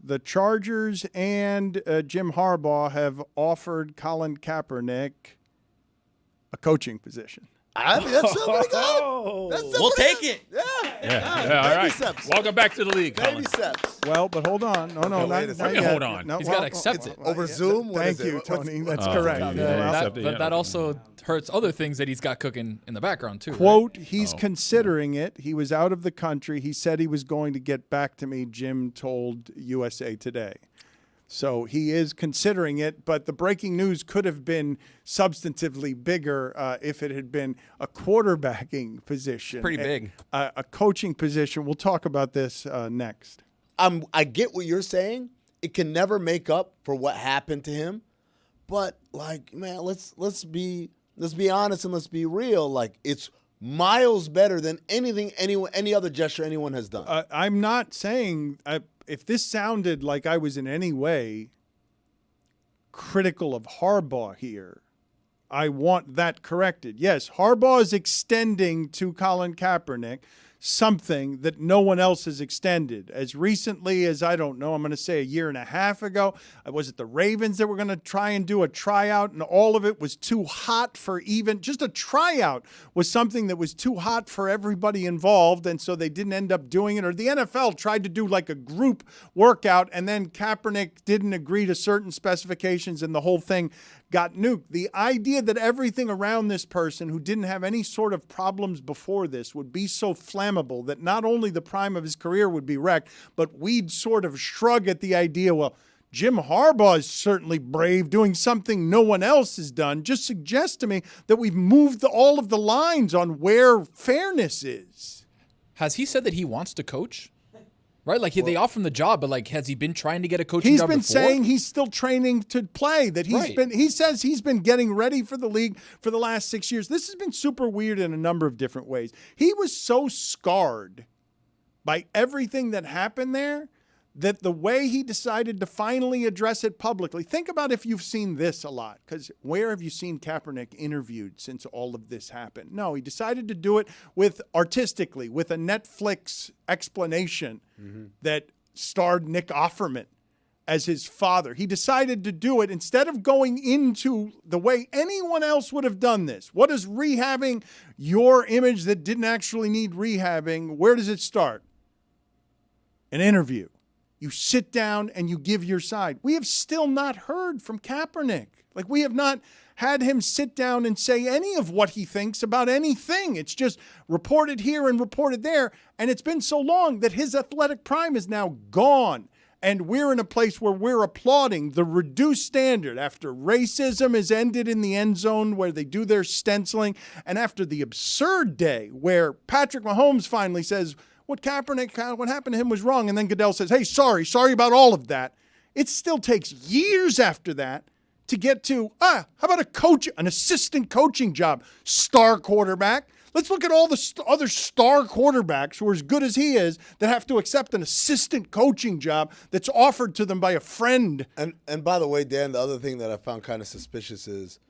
the Chargers and Jim Harbaugh have offered Colin Kaepernick a coaching position. I mean, that's still pretty good. We'll take it. Yeah. All right. Steps. Welcome back to the league, Baby Colin. steps. Well, but hold on. No, Okay, wait a not second. yet. Hold on. No, He's gotta accept it. Over Zoom? What Thank is it? you, Tony. That's Oh, correct. yeah. But that also hurts other things that he's got cooking in the background, too. Quote, right? he's considering it. He was out of the country. He said he was going to get back to me, Jim told USA Today. So he is considering it, but the breaking news could have been substantively bigger if it had been a quarterbacking position. Pretty big. A coaching position. We'll talk about this next. I get what you're saying. It can never make up for what happened to him. But, like, man, let's be honest and let's be real. Like, it's miles better than any other gesture anyone has done. I'm not saying if this sounded like I was in any way critical of Harbaugh here, I want that corrected. Yes, Harbaugh is extending to Colin Kaepernick something that no one else has extended. As recently as, I don't know, I'm going to say a year and a half ago, was it the Ravens that were going to try and do a tryout, and all of it was too hot for even, just a tryout was something that was too hot for everybody involved, and so they didn't end up doing it. Or the NFL tried to do like a group workout, and then Kaepernick didn't agree to certain specifications, and the whole thing got nuked. The idea that everything around this person who didn't have any sort of problems before this would be so flammable that not only the prime of his career would be wrecked, but we'd sort of shrug at the idea, well, Jim Harbaugh is certainly brave doing something no one else has done, just suggests to me that we've moved all of the lines on where fairness is. Has he said that he wants to coach? Right, like they offer him the job, but like, has he been trying to get a coaching job before? He's been saying he's still training to play. That he says he's been getting ready for the league for the last 6 years. This has been super weird in a number of different ways. He was so scarred by everything that happened there that the way he decided to finally address it publicly. Think about if you've seen this a lot, because where have you seen Kaepernick interviewed since all of this happened? No, he decided to do it artistically, with a Netflix explanation that starred Nick Offerman as his father. He decided to do it instead of going into the way anyone else would have done this. What is rehabbing your image that didn't actually need rehabbing? Where does it start? An interview. You sit down and you give your side. We have still not heard from Kaepernick. Like, we have not had him sit down and say any of what he thinks about anything. It's just reported here and reported there. And it's been so long that his athletic prime is now gone. And we're in a place where we're applauding the reduced standard after racism is ended in the end zone where they do their stenciling, and after the absurd day where Patrick Mahomes finally says, what happened to him was wrong. And then Goodell says, hey, sorry about all of that. It still takes years after that to get to, how about an assistant coaching job, star quarterback. Let's look at all the other star quarterbacks who are as good as he is that have to accept an assistant coaching job that's offered to them by a friend. And by the way, Dan, the other thing that I found kind of suspicious is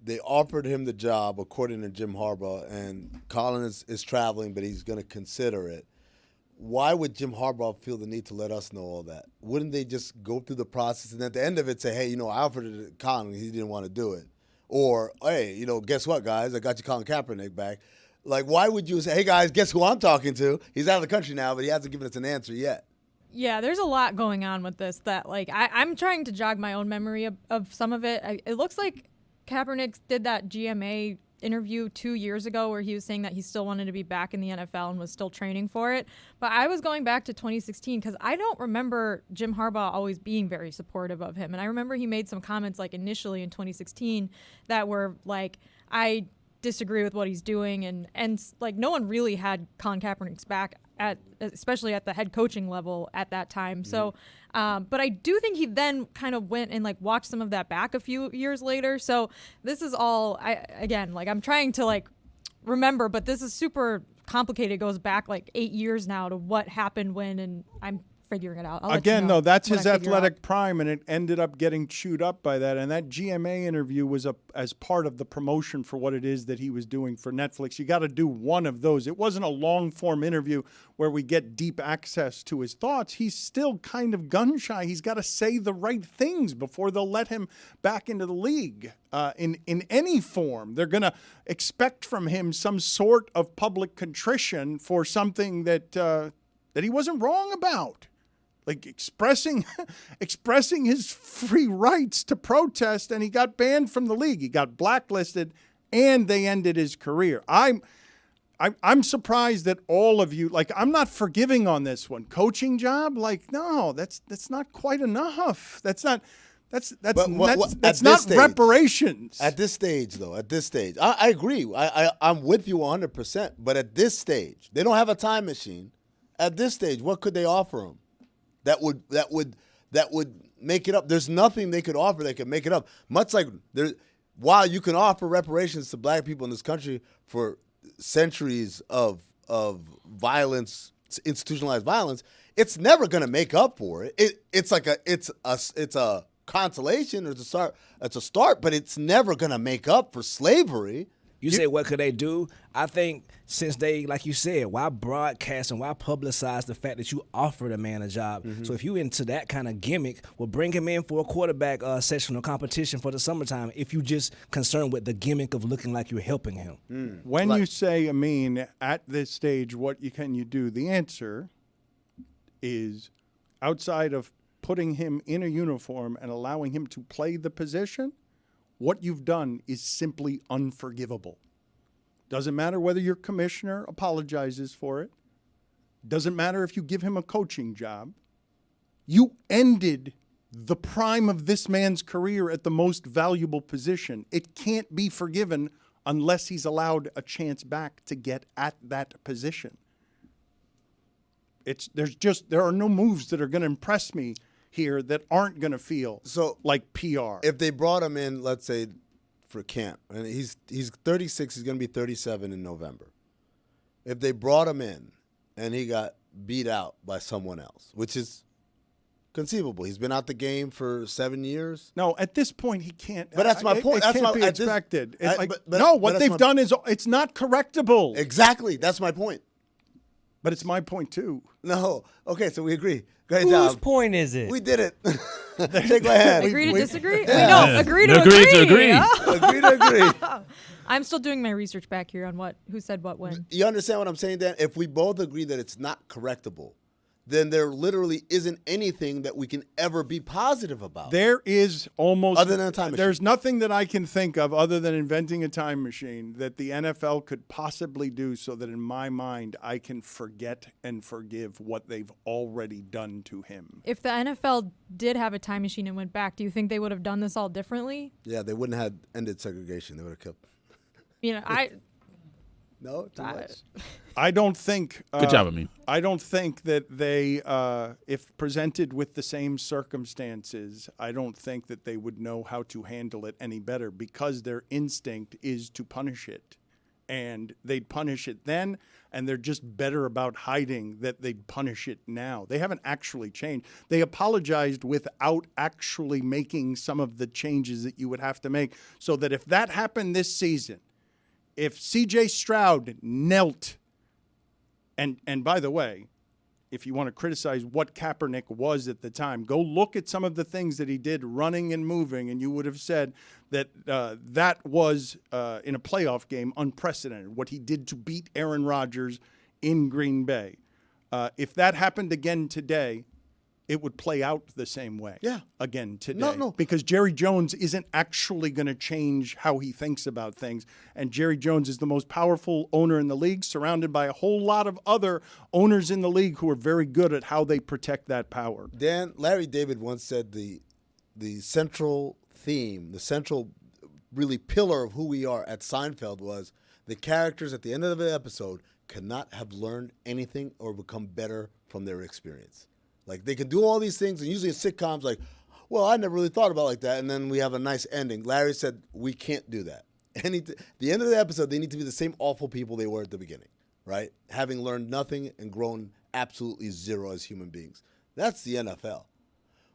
they offered him the job, according to Jim Harbaugh, and Colin is traveling, but he's going to consider it. Why would Jim Harbaugh feel the need to let us know all that? Wouldn't they just go through the process and at the end of it say, hey, I offered it to Colin, he didn't want to do it. Or, hey, guess what, guys? I got you Colin Kaepernick back. Like, why would you say, hey, guys, guess who I'm talking to? He's out of the country now, but he hasn't given us an answer yet. Yeah, there's a lot going on with this that, like, I'm trying to jog my own memory of some of it. It looks like Kaepernick did that GMA interview 2 years ago where he was saying that he still wanted to be back in the NFL and was still training for it. But I was going back to 2016 because I don't remember Jim Harbaugh always being very supportive of him. And I remember he made some comments like initially in 2016 that were like, I disagree with what he's doing. And like no one really had Colin Kaepernick's back especially at the head coaching level at that time. So, but I do think he then kind of went and like watched some of that back a few years later. So this is all, I'm trying to like remember, but this is super complicated. It goes back like 8 years now to what happened when, and I'm figuring it out. I'll let you Again, know though, that's when his I figure athletic out. prime, and it ended up getting chewed up by that. And that GMA interview was as part of the promotion for what it is that he was doing for Netflix. You got to do one of those. It wasn't a long-form interview where we get deep access to his thoughts. He's still kind of gun-shy. He's got to say the right things before they'll let him back into the league in any form. They're going to expect from him some sort of public contrition for something that he wasn't wrong about. Like expressing his free rights to protest, and he got banned from the league. He got blacklisted, and they ended his career. I'm surprised that all of you, like, I'm not forgiving on this one. Coaching job, like, no, that's not quite enough. That's not stage, reparations. At this stage, though, I agree. I'm with you 100%. But at this stage, they don't have a time machine. At this stage, what could they offer him that would make it up? There's nothing they could offer that could make it up. Much like while you can offer reparations to black people in this country for centuries of violence, institutionalized violence, it's never going to make up for it. It's a consolation, or it's a start, but it's never going to make up for slavery. You say, what could they do? I think since they, like you said, why broadcast and why publicize the fact that you offered a man a job? Mm-hmm. So if you into that kind of gimmick, well, bring him in for a quarterback session or competition for the summertime if you just concerned with the gimmick of looking like you're helping him. When you say, Amin, at this stage, what can you do? The answer is, outside of putting him in a uniform and allowing him to play the position, what you've done is simply unforgivable. Doesn't matter whether your commissioner apologizes for it. Doesn't matter if you give him a coaching job. You ended the prime of this man's career at the most valuable position. It can't be forgiven unless he's allowed a chance back to get at that position. There are no moves that are going to impress me here that aren't going to feel like PR. If they brought him in, let's say, for camp, and he's 36, he's going to be 37 in November. If they brought him in and he got beat out by someone else, which is conceivable. He's been out the game for 7 years. No, at this point he can't. But that's my point. It can't be expected. What they've done is it's not correctable. Exactly. That's my point. But it's my point too. No. Okay, so we agree. Great Whose job. point is it? We did it. Shake my hand. Agree to disagree? Agree to agree. Agree to agree. Agree to agree. I'm still doing my research back here on who said what when. You understand what I'm saying, Dan? If we both agree that it's not correctable, then there literally isn't anything that we can ever be positive about. There is almost other than a time machine. There's nothing that I can think of other than inventing a time machine that the NFL could possibly do so that in my mind I can forget and forgive what they've already done to him. If the NFL did have a time machine and went back, do you think they would have done this all differently? Yeah, they wouldn't have ended segregation. They would have kept. No, too much. I don't think. Good job, Amin. I don't think that they, if presented with the same circumstances, I don't think that they would know how to handle it any better because their instinct is to punish it. And they'd punish it then, and they're just better about hiding that they'd punish it now. They haven't actually changed. They apologized without actually making some of the changes that you would have to make so that if that happened this season, if C.J. Stroud knelt, and by the way, if you want to criticize what Kaepernick was at the time, go look at some of the things that he did running and moving, and you would have said that that was, in a playoff game, unprecedented, what he did to beat Aaron Rodgers in Green Bay. If that happened again today, it would play out the same way again today. No. Because Jerry Jones isn't actually going to change how he thinks about things. And Jerry Jones is the most powerful owner in the league, surrounded by a whole lot of other owners in the league who are very good at how they protect that power. Dan, Larry David once said the central theme, the central really pillar of who we are at Seinfeld was the characters at the end of the episode cannot have learned anything or become better from their experience. Like, they can do all these things, and usually in sitcoms, like, well, I never really thought about it like that, and then we have a nice ending. Larry said, we can't do that. The end of the episode, they need to be the same awful people they were at the beginning, right? Having learned nothing and grown absolutely zero as human beings. That's the NFL.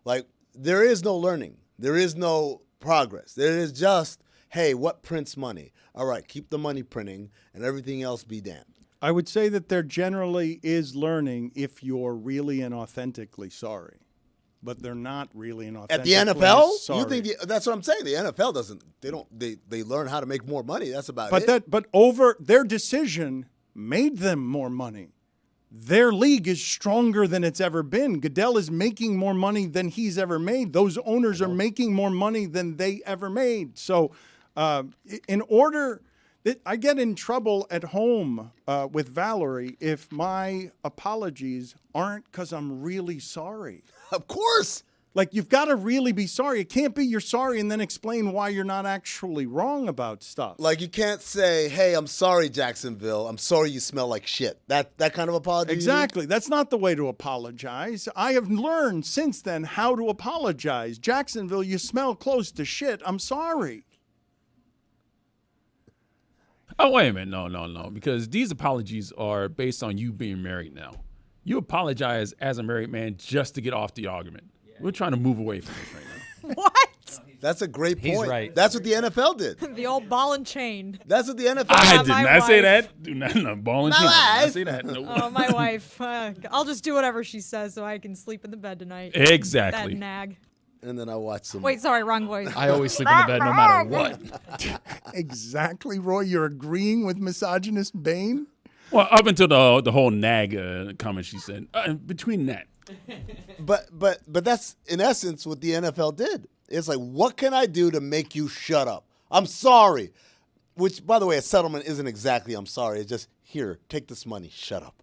Like, there is no learning. There is no progress. There is just, hey, what prints money? All right, keep the money printing and everything else be damned. I would say that there generally is learning if you're really and authentically sorry. But they're not really and authentically At the NFL? sorry. You think that's what I'm saying. The NFL doesn't. They learn how to make more money. That's about but it. But over their decision made them more money. Their league is stronger than it's ever been. Goodell is making more money than he's ever made. Those owners are making more money than they ever made. So in order, I get in trouble at home with Valerie if my apologies aren't because I'm really sorry. Of course. Like, you've got to really be sorry. It can't be you're sorry and then explain why you're not actually wrong about stuff. Like, you can't say, hey, I'm sorry, Jacksonville. I'm sorry you smell like shit. That kind of apology? Exactly. That's not the way to apologize. I have learned since then how to apologize. Jacksonville, you smell close to shit. I'm sorry. Oh, wait a minute. No. Because these apologies are based on you being married now. You apologize as a married man just to get off the argument. We're trying to move away from this right now. What? That's a great point. He's right. That's what the NFL did. The old ball and chain. That's what the NFL I did. did my not say wife. that. Do not, no, ball and My chain. I did wife. not say that. No. Oh, my wife. I'll just do whatever she says so I can sleep in the bed tonight. Exactly. That nag. And then I watched some. Wait, sorry, wrong voice. I always sleep in the bed no matter what. Exactly, Roy. You're agreeing with misogynist Bain? Well, up until the whole nag comment she said. Between that. But that's in essence what the NFL did. It's like, what can I do to make you shut up? I'm sorry. Which, by the way, a settlement isn't exactly I'm sorry. It's just, here, take this money, shut up.